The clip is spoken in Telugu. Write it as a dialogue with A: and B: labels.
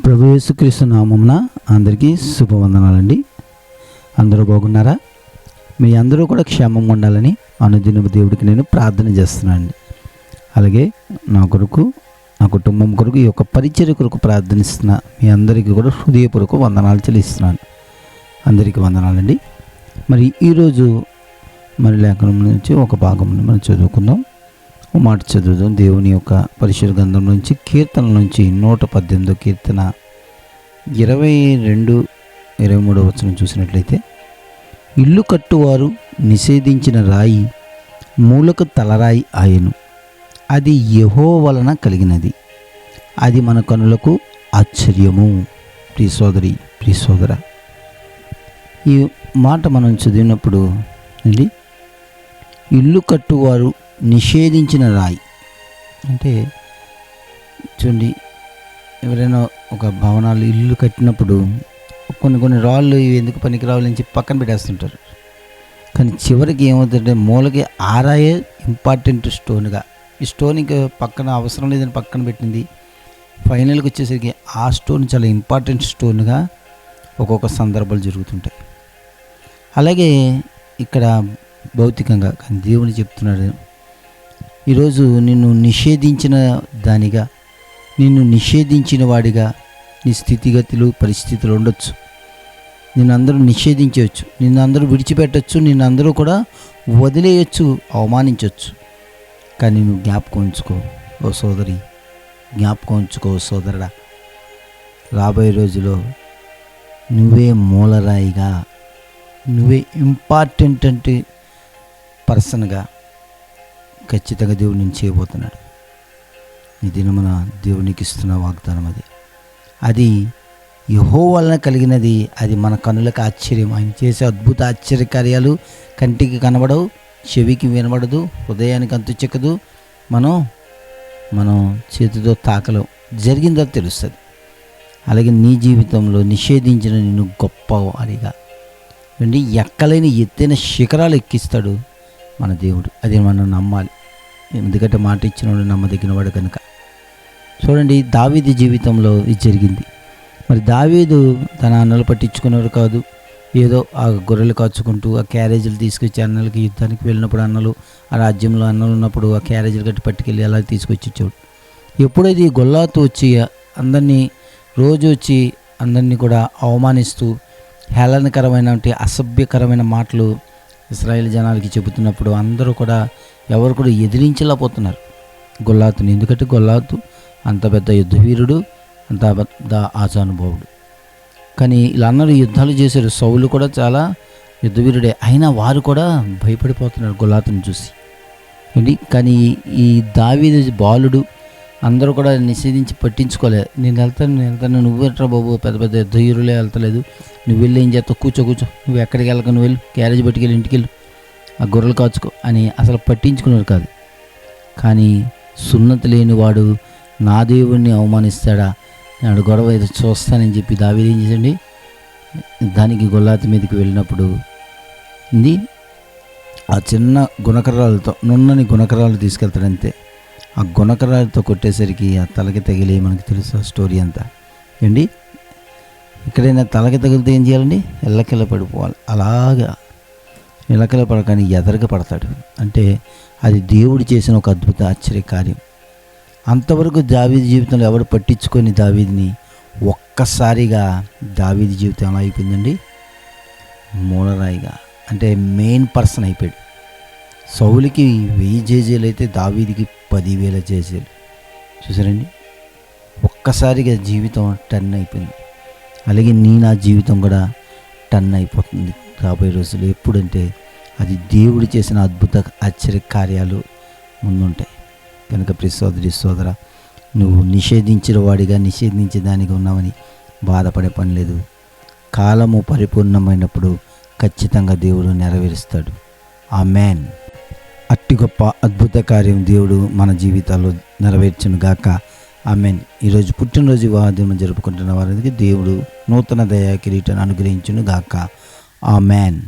A: ప్రభు యేసుక్రీస్తు నామమున అందరికీ శుభవందనాలండి. అందరూ బాగున్నారా? మీ అందరూ కూడా క్షేమంగా ఉండాలని అనుదినము దేవుడికి నేను ప్రార్థన చేస్తున్నానండి. అలాగే నా కొరకు, నా కుటుంబం కొరకు, ఈ యొక్క పరిచర్య కొరకు ప్రార్థనిస్తున్న మీ అందరికీ కూడా హృదయపూర్వక వందనాలు చెల్లిస్తున్నాను. అందరికీ వందనాలండి. మరి ఈరోజు లేఖనం నుంచి ఒక భాగం మనం చదువుకుందాం. ఓ మాట చదువుదాం. దేవుని యొక్క పరిశుద్ధ గ్రంథం నుంచి కీర్తన నుంచి 118 కీర్తన 22-23 వచనం చూసినట్లయితే, ఇల్లు కట్టువారు నిషేధించిన రాయి మూలకు తలరాయి ఆయను, అది యెహోవా వలన కలిగినది, అది మన కనులకు ఆశ్చర్యము. ప్రియ సోదరి, ప్రియ సోదర, ఈ మాట మనం చదివినప్పుడు అండి, ఇల్లు కట్టువారు నిషేధించిన రాయి అంటే చూడండి, ఎవరైనా ఒక భవనాలు ఇల్లు కట్టినప్పుడు కొన్ని రాళ్ళు ఇవి ఎందుకు పనికి రావాలని చెప్పి పక్కన పెట్టేస్తుంటారు. కానీ చివరికి ఏమవుతుందంటే మూలకి ఆరాయే ఇంపార్టెంట్ స్టోన్గా, ఈ స్టోన్కి పక్కన అవసరం లేదని పక్కన పెట్టింది. ఫైనల్కి వచ్చేసరికి ఆ స్టోన్ చాలా ఇంపార్టెంట్ స్టోన్గా ఒక్కొక్క సందర్భాలు జరుగుతుంటాయి. అలాగే ఇక్కడ భౌతికంగా కానీ దేవుని చెప్తున్నాడు, ఈరోజు నిన్ను నిషేధించిన దానిగా, నిన్ను నిషేధించిన వాడిగా నీ స్థితిగతులు పరిస్థితులు ఉండొచ్చు. నిన్ను అందరూ నిషేధించవచ్చు, నిన్ను అందరూ విడిచిపెట్టచ్చు, నిన్ను అందరూ కూడా వదిలేయచ్చు, అవమానించవచ్చు. కానీ నువ్వు జ్ఞాపకం ఉంచుకో ఓ సోదరి, జ్ఞాపకం ఉంచుకో సోదరుడా, రాబోయే రోజులో నువ్వే మూలరాయిగా, నువ్వే ఇంపార్టెంట్ అంటే పర్సన్గా ఖచ్చితంగా దేవుడు నేను చేయబోతున్నాడు. ఈ దినమున దేవునికి ఇస్తున్న వాగ్దానం అది యెహోవా వలన కలిగినది, అది మన కనులకు ఆశ్చర్యం. ఆయన చేసే అద్భుత ఆశ్చర్యకార్యాలు కంటికి కనబడవు, చెవికి వినబడదు, హృదయానికి అంతు చెక్కదు, మనం చేతితో తాకలో జరిగిందో తెలుస్తుంది. అలాగే నీ జీవితంలో నిషేధించిన నిన్ను గొప్పవాడిగా అండి, ఎక్కలేని ఎత్తైన శిఖరాలు ఎక్కిస్తాడు మన దేవుడు. అది మనం నమ్మాలి, ఎందుకంటే మాట ఇచ్చినవాడు నమ్మదగిన వాడు కనుక. చూడండి, దావీదు జీవితంలో ఇది జరిగింది. మరి దావీదు తన అన్నలు పట్టించుకునేవాడు కాదు. ఏదో ఆ గొర్రెలు కాచుకుంటూ ఆ క్యారేజీలు తీసుకొచ్చి అన్నలకి యుద్ధానికి వెళ్ళినప్పుడు అన్నలు, ఆ రాజ్యంలో అన్నలు ఉన్నప్పుడు ఆ క్యారేజీలు కట్టి పట్టుకెళ్ళి అలా తీసుకొచ్చి ఇచ్చేవాడు. ఎప్పుడైతే ఈ గొల్లాతు వచ్చి అందరినీ రోజు వచ్చి అందరినీ కూడా అవమానిస్తూ హేళనకరమైన అసభ్యకరమైన మాటలు ఇశ్రాయేల్ జనాలకి చెబుతున్నప్పుడు అందరూ కూడా ఎవరు కూడా ఎదిరించలేకపోతున్నారు గొల్లాతుని. ఎందుకంటే గొల్లాతు అంత పెద్ద యుద్ధవీరుడు, అంత పెద్ద ఆచానుభావుడు. కానీ వీళ్ళందరూ యుద్ధాలు చేశారు, సౌలు కూడా చాలా యుద్ధవీరుడే, అయినా వారు కూడా భయపడిపోతున్నారు గొల్లాతుని చూసి ఏంటి. కానీ ఈ దావీదు బాలుడు అందరూ కూడా నిషేధించి పట్టించుకోలేదు. నేను వెళ్తాను నువ్వు ఎట్రా బాబు, పెద్ద పెద్ద యుద్ధవీరులే వెళ్తలేదు, నువ్వు వెళ్ళి ఏం చేస్తావు, కూర్చో, నువ్వు ఎక్కడికి వెళ్ళక, నువ్వు వెళ్ళు క్యారేజ్ పట్టుకెళ్ళి ఇంటికి వెళ్ళు, ఆ గొర్రెలు కాచుకో అని అసలు పట్టించుకున్నారు కాదు. కానీ సున్నతి లేనివాడు నా దేవుణ్ణి అవమానిస్తాడా, నాడు గొడవ ఏదో చూస్తానని చెప్పి దావీదు ఏం చేసండి, దానికి గొల్లాతు మీదకి వెళ్ళినప్పుడు ఆ చిన్న గుణకరాలతో, నున్నని గుణకరాలు తీసుకెళ్తాడంతే. ఆ గుణకరాలతో కొట్టేసరికి ఆ తలకి తగిలి, మనకి తెలుసు ఆ స్టోరీ అంతా ఏంటి. ఎక్కడైనా తలకి తగిలితే ఏం చేయాలండి, ఎల్లకెళ్ళ పడిపోవాలి. అలాగా ఎల్లకెళ్ళ పడకని ఎదరగా పడతాడు. అంటే అది దేవుడు చేసిన ఒక అద్భుత ఆశ్చర్య కార్యం. అంతవరకు దావీదు జీవితంలో ఎవరు పట్టించుకొని దావీదుని, ఒక్కసారిగా దావీదు జీవితం ఎలా అయిపోయిందండి, మూలరాయిగా, అంటే మెయిన్ పర్సన్ అయిపోయాడు. సౌలుకి 1000 జేజేలు అయితే దావీదికి 10,000 జేజేలు. చూసారండి, ఒక్కసారిగా జీవితం టర్న్ అయిపోయింది. అలాగే నా జీవితం కూడా టర్న్ అయిపోతుంది రాబోయే రోజులు. ఎప్పుడంటే అది దేవుడు చేసిన అద్భుత ఆశ్చర్య కార్యాలు ముందుంటాయి కనుక. ప్రియ సోదరి, సోదర, నువ్వు నిషేధించిన వాడిగా, నిషేధించే దానిగా ఉన్నావని బాధపడే పని లేదు. కాలము పరిపూర్ణమైనప్పుడు ఖచ్చితంగా దేవుడు నెరవేరుస్తాడు. ఆమేన్. అట్టి గొప్ప అద్భుత కార్యం దేవుడు మన జీవితాల్లో నెరవేర్చును గాక. ఆమేన్. ఈరోజు పుట్టినరోజు వివాహం జరుపుకుంటున్న వారికి దేవుడు నూతన దయా కిరీటాన్ని అనుగ్రహించును గాక. ఆమేన్.